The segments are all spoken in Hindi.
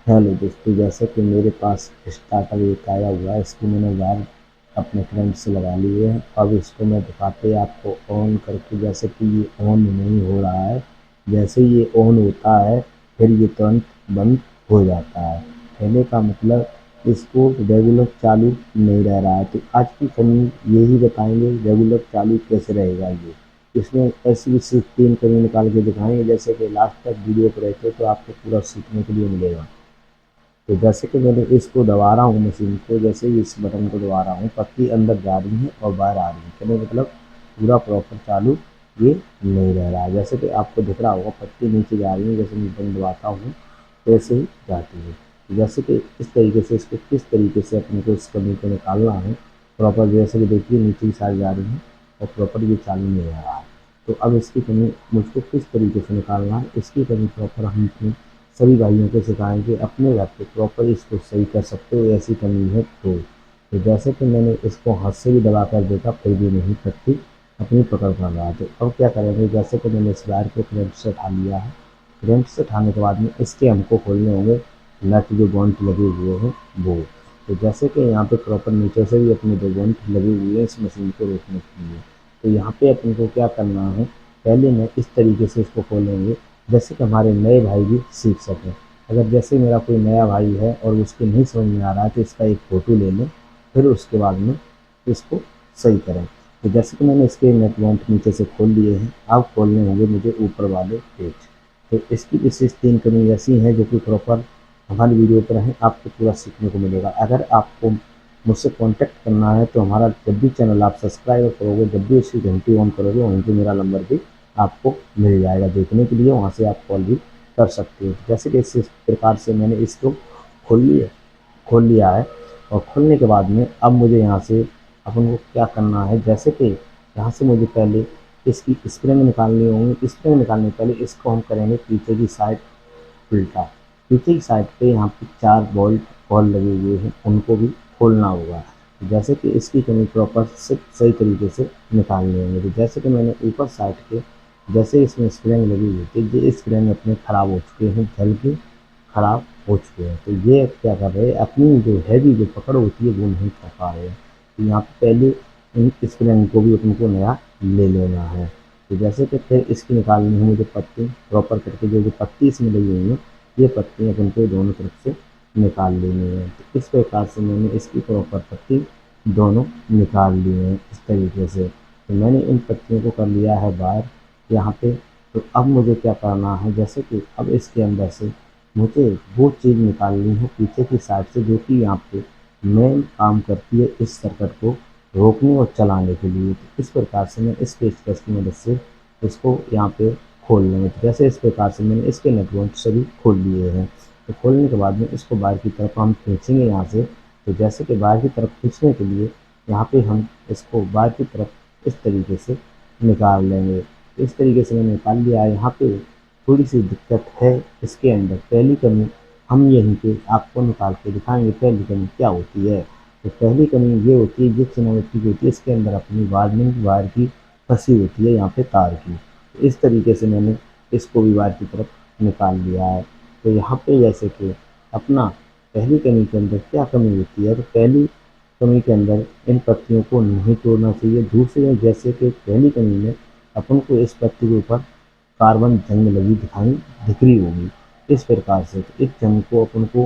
हेलो दोस्तों, जैसे कि मेरे पास स्टार्टर एक आया हुआ है। इसकी मैंने वायर अपने करंट से लगा लिए हैं। अब इसको मैं दिखाते ही आपको ऑन करके, जैसे कि ये ऑन नहीं हो रहा है। जैसे ये ऑन होता है फिर ये तुरंत बंद हो जाता है। कहने का मतलब इसको रेगुलर चालू नहीं रह रहा है। तो आज की कमी यही बताएंगे रेगुलर चालू कैसे रहेगा ये। इसमें ऐसी विशेष 3 कमी निकाल के दिखाएंगे, जैसे कि लास्ट तक वीडियो को रहते तो आपको पूरा सीखने के लिए मिलेगा। तो जैसे कि मैंने इसको दबा रहा हूँ मशीन को, जैसे ही इस बटन को दबा रहा हूँ पत्ती अंदर जा रही है और बाहर आ रही है। कहने मतलब पूरा प्रॉपर चालू ये नहीं रह रहा है। जैसे कि आपको दिख रहा होगा पत्ती नीचे जा रही है, जैसे मैं बटन दबाता हूँ वैसे ही जाती है। तो जैसे कि इस तरीके से इसको किस तरीके से अपने को इस कमी को निकालना है प्रॉपर, जैसे कि देखिए नीचे की साइड जा रही है और प्रॉपर ये चालू नहीं हो रहा है। तो अब इसकी कमी मुझको किस तरीके से निकालना है, इसकी कमी प्रॉपर हम अपने सभी भाइयों को सिखाएंगे। अपने घर पे प्रॉपर इसको सही कर सकते हो ऐसी कमी है तो जैसे कि मैंने इसको हाथ से भी दबा कर देखा फिर भी नहीं पत्ती अपनी पकड़ कर रहा। तो अब क्या करेंगे, जैसे कि मैंने इस वायर को करंट से उठा लिया है। करंट से उठाने के बाद में इसके हमको खोलने होंगे नट जो बॉन्ट लगे हुए हैं वो। तो जैसे कि यहाँ पे प्रॉपर नीचे से भी अपने 2 बॉन्ट लगे हुए हैं इस मशीन को रोकने के लिए। तो यहाँ पे अपन को क्या करना है, पहले मैं इस तरीके से इसको खोलेंगे जैसे कि हमारे नए भाई भी सीख सकें। अगर जैसे मेरा कोई नया भाई है और उसको नहीं समझ में आ रहा है तो इसका एक फ़ोटो ले लें, फिर उसके बाद में इसको सही करें। तो जैसे कि मैंने इसके नट बोल्ट नीचे से खोल लिए हैं, अब खोलने होंगे मुझे ऊपर वाले पेच। तो इसकी विशेष 3 कमी ऐसी हैं जो कि प्रॉपर हमारी वीडियो पर हैं, आपको पूरा सीखने को मिलेगा। अगर आपको मुझसे कॉन्टैक्ट करना है तो हमारा जब भी चैनल आप सब्सक्राइब करोगे, जब भी उसकी घंटी ऑन करोगे वहीं पे मेरा नंबर भी आपको मिल जाएगा देखने के लिए, वहाँ से आप कॉल भी कर सकते हो। जैसे कि इस प्रकार से मैंने इसको खोल लिया है। और खोलने के बाद में अब मुझे यहाँ से अपन को क्या करना है, जैसे कि यहाँ से मुझे पहले इसकी स्प्रिंग निकालनी होंगी। स्प्रिंग निकालने से पहले इसको हम करेंगे पीछे की साइड उल्टा। पीछे की साइड पे यहाँ पे 4 बोल्ट और लगे हुए हैं, उनको भी खोलना होगा। जैसे कि इसकी कमी प्रॉपर से सही तरीके से निकालनी होंगे। तो जैसे कि मैंने ऊपर साइड के जैसे इसमें स्प्रिंग लगी हुई थी, ये स्प्रिंग अपने ख़राब हो चुके हैं, जल के ख़राब हो चुके हैं। तो ये अब क्या कर रहे हैं, अपनी जो हैवी जो पकड़ होती है वो नहीं कर पा रहे हैं। तो यहाँ पे पहले इन स्प्रिंग को भी अपन को नया ले लेना है। तो जैसे कि फिर इसकी निकालनी है मुझे पत्ती प्रॉपर करके, जो पत्ती इसमें लगी हुई है ये पत्तियाँ अपन को दोनों तरफ से निकाल लेनी है। तो इस प्रकार से मैंने इसकी प्रॉपर पत्ती दोनों निकाल ली हैं इस तरीके से। तो मैंने इन पत्तियों को कर लिया है बाहर यहाँ पे। तो अब मुझे क्या करना है, जैसे कि अब इसके अंदर से मुझे वो चीज़ निकालनी है पीछे की साइड से जो कि यहाँ पे मेन काम करती है इस सर्किट को रोकने और चलाने के लिए। तो इस प्रकार से मैं इस पेचकस की मदद से इसको यहाँ पे खोल लेंगे। तो जैसे इस प्रकार से मैंने इसके नट बोल्ट सभी खोल लिए हैं। तो खोलने के बाद में इसको बाहर की तरफ हम खींचेंगे यहाँ से। तो जैसे कि बाहर की तरफ खींचने के लिए यहाँ पे हम इसको बाहर की तरफ इस तरीके से निकाल लेंगे। इस तरीके से मैंने निकाल लिया है। यहाँ पे थोड़ी सी दिक्कत है इसके अंदर, पहली कमी हम यहीं पे आपको निकाल के दिखाएंगे पहली कमी क्या होती है। तो पहली कमी ये होती है, जिस सिनेमेट्री की होती है इसके अंदर अपनी वार्निंग वायर की फंसी होती है यहाँ पे तार की। तो इस तरीके से मैंने इसको भी वायर की तरफ निकाल लिया है। तो यहाँ पे जैसे कि अपना पहली कमी के अंदर क्या कमी होती है, तो पहली कमी के अंदर इन पत्तियों को नहीं तोड़ना चाहिए। दूसरी में जैसे कि पहली कमी में अपन को इस पत्ती के ऊपर कार्बन जंग लगी दिखाई दिख रही होगी इस प्रकार से। तो इस जंग को अपन को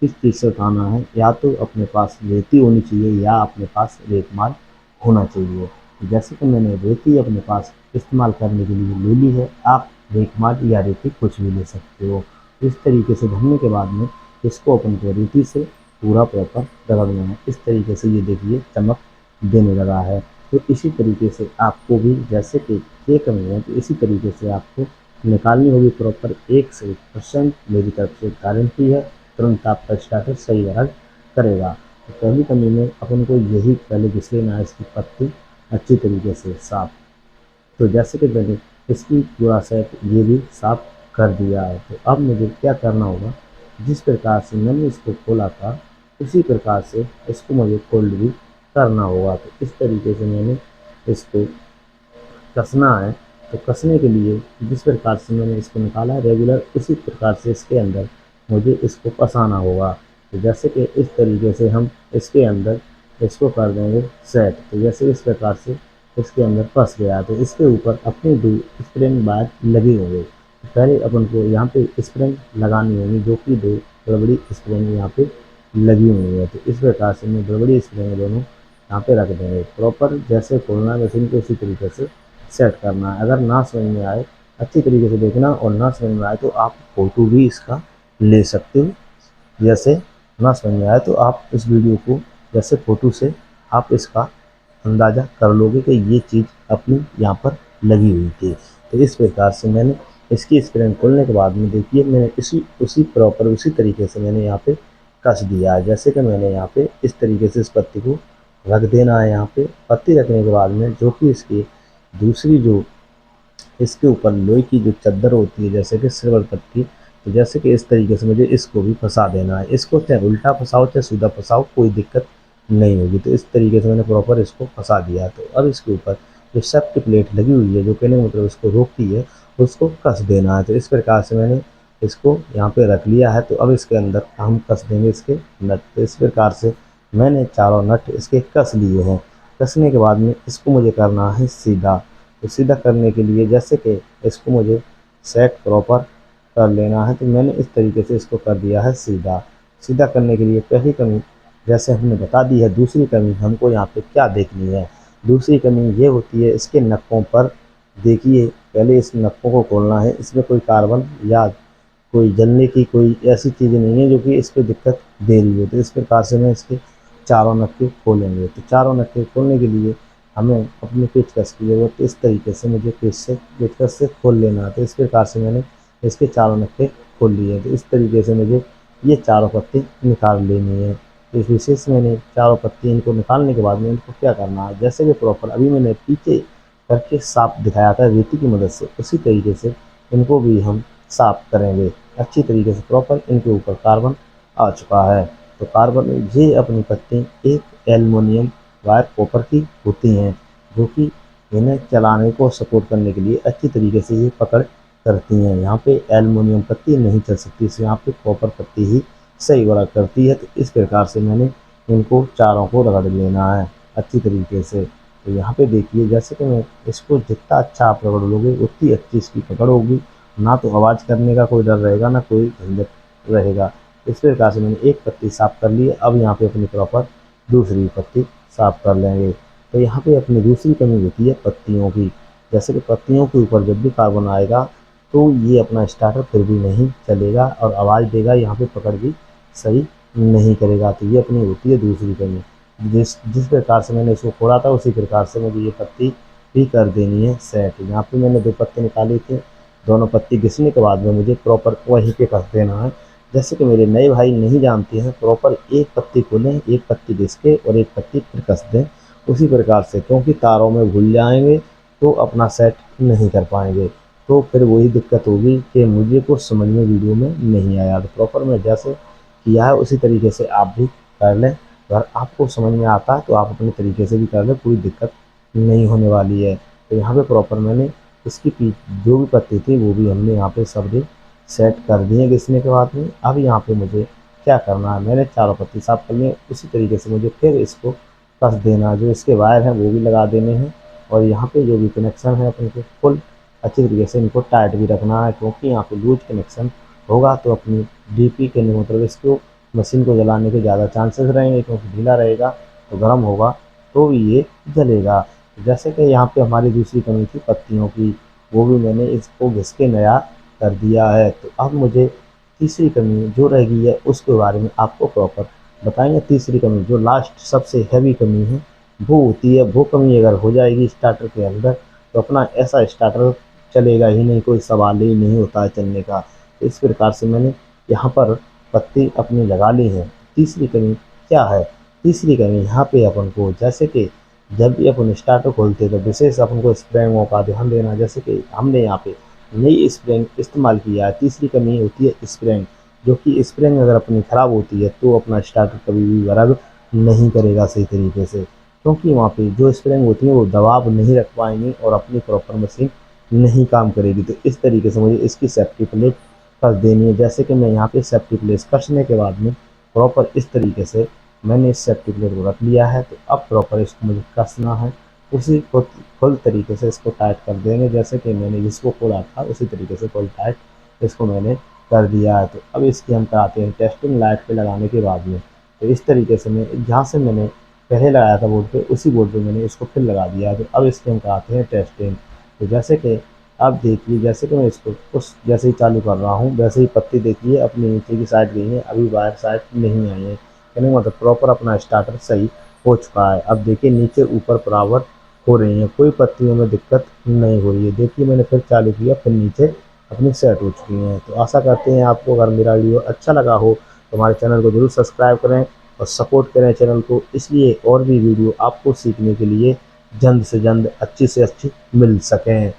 किस चीज़ से उठाना है, या तो अपने पास रेती होनी चाहिए या अपने पास रेतमाल होना चाहिए। जैसे कि मैंने रेती अपने पास इस्तेमाल करने के लिए ले ली है, आप रेतमाल या रेती कुछ भी ले सकते हो। इस तरीके से भरने के बाद में इसको अपन को रेती से पूरा प्रॉपर रगड़ना है। इस तरीके से ये देखिए चमक देने लगा है। तो इसी तरीके से आपको भी जैसे कि ये कमी है तो इसी तरीके से आपको निकालनी होगी प्रॉपर। 100% मेरी तरफ से गारंटी है, तुरंत आपका स्टार्टर सही वर्क करेगा। तो पहली कमी में अपन को यही पहले घिस लेना है इसकी पत्ती अच्छी तरीके से साफ। तो जैसे कि मैंने इसकी पूरा सेट ये भी साफ कर दिया है। तो अब मुझे क्या करना होगा, जिस प्रकार से मैंने इसको खोला था उसी प्रकार से इसको मुझे फोल्ड भी करना होगा। तो इस तरीके से मैंने इसको कसना है। तो कसने के लिए जिस प्रकार से मैंने इसको निकाला है रेगुलर उसी प्रकार से इसके अंदर मुझे इसको फँसाना होगा। तो जैसे कि इस तरीके से हम इसके अंदर इसको कर देंगे सेट। तो जैसे इस प्रकार से इसके अंदर फँस गया, तो इसके ऊपर अपनी 2 स्प्रिंग बार लगी होंगी। पहले अपन को यहाँ पे स्प्रिंग लगानी होगी, जो कि 2 बड़ी स्प्रिंग यहाँ पे लगी हुई है। तो इस प्रकार से मैं बड़ी स्प्रिंग दोनों यहाँ पे रख देंगे। प्रॉपर जैसे खोलना है मशीन को उसी तरीके से सेट करना है। अगर ना समझ में आए, अच्छी तरीके से देखना, और ना समझ में आए तो आप फोटो भी इसका ले सकते हो। जैसे ना समझ में आए तो आप इस वीडियो को जैसे फोटो से आप इसका अंदाज़ा कर लोगे कि ये चीज़ अपनी यहाँ पर लगी हुई थी। तो इस प्रकार से मैंने इसकी स्क्रीन खोलने के बाद में देखिए मैंने उसी प्रॉपर उसी तरीके से मैंने यहाँ पे कस दिया है। जैसे कि मैंने यहाँ पे इस तरीके से इस पत्ती को रख देना है। यहाँ पे पत्ती रखने के बाद में जो कि इसकी दूसरी जो इसके ऊपर लोहे की जो चादर होती है, जैसे कि सिल्वर पत्ती, तो जैसे कि इस तरीके से मुझे इसको भी फंसा देना है। इसको चाहे उल्टा फंसाओ चाहे सीधा फंसाओ, कोई दिक्कत नहीं होगी। तो इस तरीके से मैंने प्रॉपर इसको फंसा दिया। तो अब इसके ऊपर जो सेफ्टी प्लेट लगी हुई है, जो कहने मतलब इसको रोकती है, उसको कस देना है। तो इस प्रकार से मैंने इसको यहाँ पे रख लिया है। तो अब इसके अंदर हम कस देंगे इसके नट। तो इस प्रकार से मैंने चारों नट इसके कस लिए हैं। कसने के बाद में इसको मुझे करना है सीधा। तो सीधा करने के लिए जैसे कि इसको मुझे सेट प्रॉपर कर लेना है, तो मैंने इस तरीके से इसको कर दिया है सीधा। सीधा करने के लिए पहली कमी जैसे हमने बता दी है। दूसरी कमी हमको यहाँ पे क्या देखनी है, दूसरी कमी ये होती है इसके नक्कों पर। देखिए पहले इस नक्कों को खोलना है, इसमें कोई कार्बन या कोई जलने की कोई ऐसी चीज़ नहीं है जो कि इस पर दिक्कत दे रही है। तो इस प्रकार से मैं इसके चारों नक्के खोलेंगे। तो चारों नक्के खोलने के लिए हमें अपनी पेचकस की ज़रूरत है। इस तरीके से मुझे पेचकस से खोल लेना है। तो इस प्रकार से मैंने इसके चारों नक्के खोल लिए। तो इस तरीके से मुझे ये चारों पत्ती निकाल लेनी है। तो इस विशेष मैंने चारों पत्ती इनको निकालने के बाद में इनको क्या करना है, जैसे कि प्रॉपर अभी मैंने पीछे करके साफ दिखाया था रेती की मदद से, उसी तरीके से इनको भी हम साफ करेंगे अच्छी तरीके से। प्रॉपर इनके ऊपर कार्बन आ चुका है। तो कार्बन ये अपनी पत्ती एक एल्युमिनियम वायर कॉपर की होती हैं, जो कि इन्हें चलाने को सपोर्ट करने के लिए अच्छी तरीके से ये पकड़ करती हैं। यहाँ पे एल्युमिनियम पत्ती नहीं चल सकती, इसे यहाँ पे कॉपर पत्ती ही सही वर्क करती है। तो इस प्रकार से मैंने इनको चारों को रगड़ लेना है अच्छी तरीके से। तो यहाँ पे देखिए जैसे कि मैं इसको जितना अच्छा आप रगड़ लोगे उतनी अच्छी इसकी पकड़ होगी। ना तो आवाज़ करने का कोई डर रहेगा, ना कोई झंझट रहेगा। इस प्रकार से मैंने एक पत्ती साफ कर ली है। अब यहाँ पे अपनी प्रॉपर दूसरी पत्ती साफ कर लेंगे। तो यहाँ पे अपनी दूसरी कमी होती है पत्तियों की। जैसे कि पत्तियों के ऊपर जब भी कार्बन आएगा तो ये अपना स्टार्टर फिर भी नहीं चलेगा और आवाज़ देगा, यहाँ पे पकड़ भी सही नहीं करेगा। तो ये अपनी होती है दूसरी कमी। जिस जिस प्रकार से मैंने इसको खोला था उसी प्रकार से मुझे ये पत्ती भी कर देनी है सेट। यहाँ पे मैंने 2 पत्ते निकाले थे, दोनों पत्ती घिसने के बाद में मुझे प्रॉपर वहीं पे कस देना है। जैसे कि मेरे नए भाई नहीं जानते हैं, प्रॉपर एक पत्ती खोलें, एक पत्ती घिस के और एक पत्ती फिर कस दें उसी प्रकार से, क्योंकि तारों में भूल जाएंगे तो अपना सेट नहीं कर पाएंगे। तो फिर वही दिक्कत होगी कि मुझे कुछ समझ में वीडियो में नहीं आया। तो प्रॉपर मैं जैसे किया है उसी तरीके से आप भी कर लें। अगर आपको समझ में आता है तो आप अपने तरीके से भी कर लें, कोई दिक्कत नहीं होने वाली है। तो यहाँ पे प्रॉपर मैंने इसकी जो भी पत्ती थी वो भी हमने यहाँ पे सब सेट कर दिए घिसने के बाद में। अब यहाँ पे मुझे क्या करना है, मैंने चारों पत्ती साफ कर लिए, उसी तरीके से मुझे फिर इसको कस देना है। जो इसके वायर हैं वो भी लगा देने हैं, और यहाँ पे जो भी कनेक्शन है अपने को फुल अच्छी तरीके से इनको टाइट भी रखना है, क्योंकि यहाँ पे लूज कनेक्शन होगा तो अपनी डीपी के मतलब इसको मशीन को जलाने के ज़्यादा चांसेस रहेंगे, क्योंकि ढीला रहेगा तो गर्म होगा तो भी ये जलेगा। जैसे कि यहाँ पे हमारी दूसरी कमी थी पत्तियों की, वो भी मैंने इसको घिस के नया कर दिया है। तो अब मुझे तीसरी कमी जो रह गई है उसके बारे में आपको प्रॉपर बताएंगे। तीसरी कमी जो लास्ट सबसे हैवी कमी है वो होती है, वो कमी अगर हो जाएगी स्टार्टर के अंदर तो अपना ऐसा स्टार्टर चलेगा ही नहीं, कोई सवाल ही नहीं होता है चलने का। इस प्रकार से मैंने यहाँ पर पत्ती अपनी लगा ली है। तीसरी कमी क्या है, तीसरी कमी यहाँ पे अपन को जैसे कि जब भी अपन स्टार्टर खोलते हैं तो विशेष अपन को स्प्रिंगों का ध्यान देना। जैसे कि हमने यहाँ पे नई स्प्रिंग इस्तेमाल किया है। तीसरी कमी होती है स्प्रिंग, जो कि स्प्रिंग अगर अपनी ख़राब होती है तो अपना स्टार्टर कभी भी वर्क नहीं करेगा सही तरीके से, क्योंकि वहाँ पे जो स्प्रिंग होती है वो दबाव नहीं रख पाएंगी और अपनी प्रॉपर मशीन नहीं काम करेगी। तो इस तरीके से मुझे इसकी सेफ्टी प्लेट कस देनी है। जैसे कि मैं यहाँ पे सेफ्टी प्लेस कसने के बाद में प्रॉपर इस तरीके से मैंने इस सेफ्टी प्लेट को रख लिया है। तो अब प्रॉपर इसको मुझे कसना है, उसी को फुल तरीके से इसको टाइट कर देंगे। जैसे कि मैंने जिसको खोला था उसी तरीके से फुल टाइट इसको मैंने कर दिया है। तो अब इसकी हम कराते हैं टेस्टिंग लाइट पे लगाने के बाद में। तो इस तरीके से मैं जहाँ से मैंने पहले लगाया था बोर्ड पे, उसी बोर्ड पे मैंने इसको फिर लगा दिया है। तो अब इसकी हम कराते हैं टेस्टिंग। तो जैसे कि आप देखिए, जैसे कि मैं इसको उस जैसे ही चालू कर रहा हूँ वैसे ही पत्ती देखिए अपनी नीचे की साइड गई है, अभी बाहर साइड नहीं आई है। कहने का मतलब प्रॉपर अपना स्टार्टर सही हो चुका है। अब देखिए नीचे ऊपर बराबर हो रही है, कोई पत्तियों में दिक्कत नहीं हो रही है। देखिए मैंने फिर चालू किया, फिर नीचे अपनी सेट हो चुकी हैं। तो आशा करते हैं आपको अगर मेरा वीडियो अच्छा लगा हो तो हमारे चैनल को ज़रूर सब्सक्राइब करें और सपोर्ट करें चैनल को, इसलिए और भी वीडियो आपको सीखने के लिए जल्द से जल्द अच्छी से अच्छी मिल सकें।